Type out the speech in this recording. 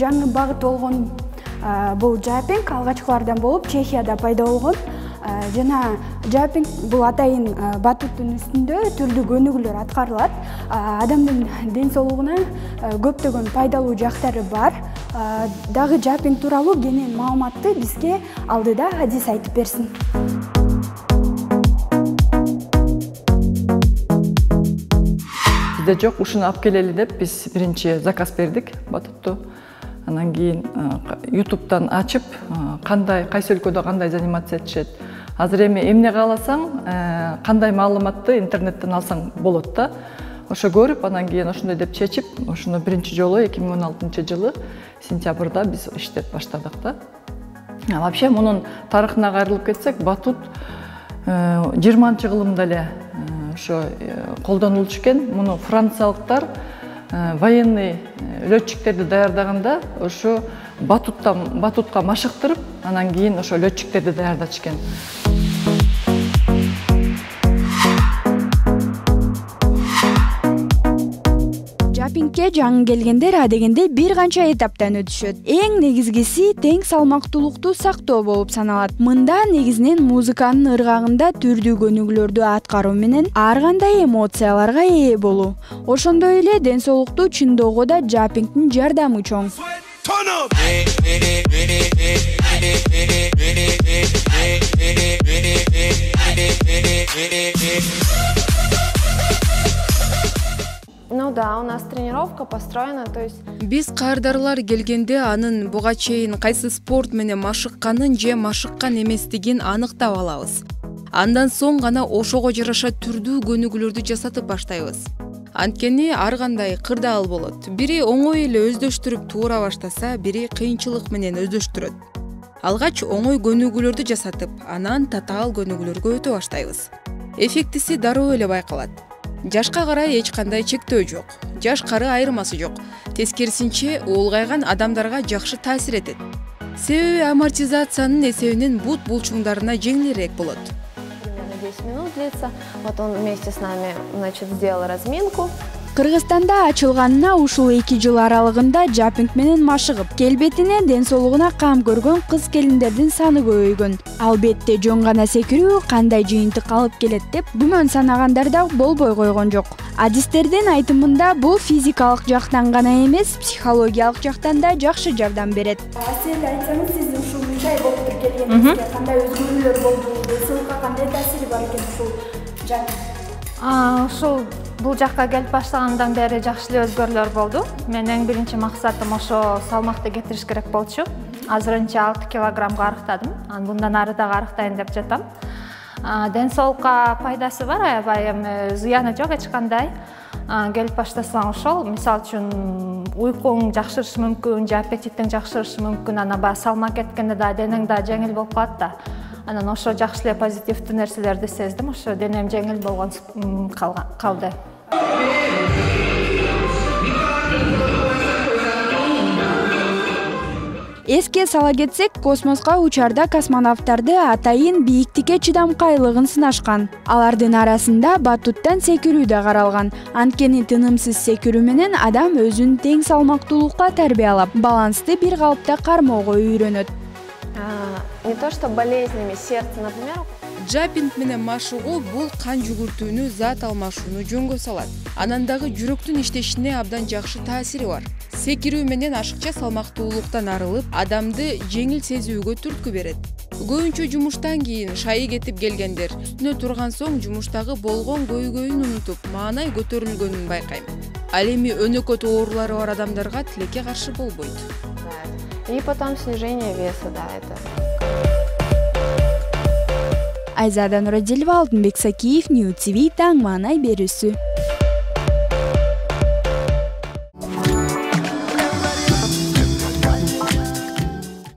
жаңы багыт болгон бул жапинг алгачкылардан болуп Чехияда пайда болгон. Жана жапинг бул атайын батуттун үстүндө түрдүү көнүгүүлөр аткарылат. Адамдын ден соолугуна көптөгөн пайдалуу жактары бар. Дагы жапинг тууралуу кенен маалыматты бизге алдыда Адис айтып берсин. Бизде жок, ушуну алып келели деп биз биринчи заказ бердик батутту. Анан кийин YouTube'дан ачып, кайсы өлкөдө кандай занимация этишет. Азыр эми эмне кааласаң, кандай маалыматты интернеттен алсаң болот да. Ошо көрүп, анан кийин ошондой деп чечип, ошону биринчи жолу 2016-жылы сентябрда биз иштеп баштадык да. Вообще мунун тарыхына кайрылып кетсек, батут 20-кылымда эле ошо колдонулчу экен. Муну франциялыктар военный летчиктерди даярдаганда ошо батутка машыктырып, анан кийин ошо летчиктерди даярдачу экен. Жапингке жаңы келгендер адегенде бир канча этаптан өтүшөт. Эң негизгиси тең салмактуулукту сактоо болуп саналат. Мында негизинен музыканын ыргагында түрдүү көнүгүүлөрдү аткаруу менен ар кандай эмоцияларга ээ болуу. Ошондой эле ден соолукту чыңдоого да жапингдин жардамы чоң. Ну да, у нас тренировка построена, то есть... Биз каардаарлар келгенде анын буга чейин кайсы спорт менен машыкканын же машыккан эместигин аныктап алабыз. Андан соң гана ошого жараша түрдүү көнүгүүлөрдү жасатып баштайбыз. Анткени ар кандай кырдаал болот. Бири оңой эле өздөштүрүп туура баштаса, бири кыйынчылык менен өздөштүрөт. Алгач оңой көнүгүүлөрдү жасатып, анан татаал көнүгүүлөргө өтө баштайбыз. Эффектиси дароо эле байкалат. Жашка карай эч кандай чектөө жок. Жаш-кары айырмасы жок. Тескерисинче, улгайган адамдарга жакшы таасир этет. Себеби амортизациянын эсебинен бут булчуңдарына жеңилирээк болот. Примерно 10 минут длится. Вот он вместе с нами, значит, сделал разминку. Кыргызстанда ачылганына ушул 2 жыл аралыгында жапинг менен машыгып, келбетине, ден соолугуна кам көргөн кыз-келиндердин саны көбөйгөн. Албетте жөн гана секирүү кандай жыйынтык алып келет деп күмөн санагандар да болбой койгон жок. Адистердин айтымында бул физикалык жактан гана эмес, психологиялык жактан да жакшы жардам берет. Сиз айтсаңыз, сиз ушул жай болуп келгениңизге кандай өзгөрүүлөр болду, сылыкка кандай таасири бар экен ушул жапинг? Ушул бул жакка келип баштагандан бери жакшы эле өзгөрүүлөр болду. Менин биринчи максатым ошо салмакты кетириш керек болчу. Азырынча 6 килограммга арыктадым. Bundan ары дагы арыктайын деп жатам. Ден соолукка пайдасы бар, аябай эми зыяны жок эч кандай. Келип баштасаң ошол, мисалы үчүн уйкуң жакшырышы мүмкүн, же аппетитиң жакшырышы мүмкүн, анан баягы салмак кеткенде да денең да жеңил болуп калат да. Анан ошо жакшы эле позитивдүү нерселерди сездим, ошо денем жеңил болгон калды. Эске сала кетсек, космоско учарда космонавттарды атайын бийиктикке чыдамкайлыгын сынашкан. Алардын арасында батуттан секирүү да каралган. Анткени тынымсыз секирүү менен адам өзүн тең салмактуулукка тарбиялап, балансты бир калыпта кармоого үйрөнөт. Не то что болезнями сердца, например. Жапинг менен машыгуу бул кан жүгүртүүнү, зат алмашууну жөнгө салат. Анан дагы жүрөктүн иштешине абдан жакшы таасири бар. Секирүү менен ашыкча салмактуулуктан арылып, адамды жеңил сезүүгө түрткү берет. Көбүнчө жумуштан кийин шайы кетип келгендер үстүнө турган соң жумуштагы болгон көйгөйүн унутуп, маанай көтөрүлгөнүн байкайм. Ал эми өнөкөт оорулары бар адамдарга тилекке каршы болбойт. И потом снижение веса, да, это. Айзада Нурадилова, Алтынбек Сакиев, Нью ТВ, таң маанай берүүсү.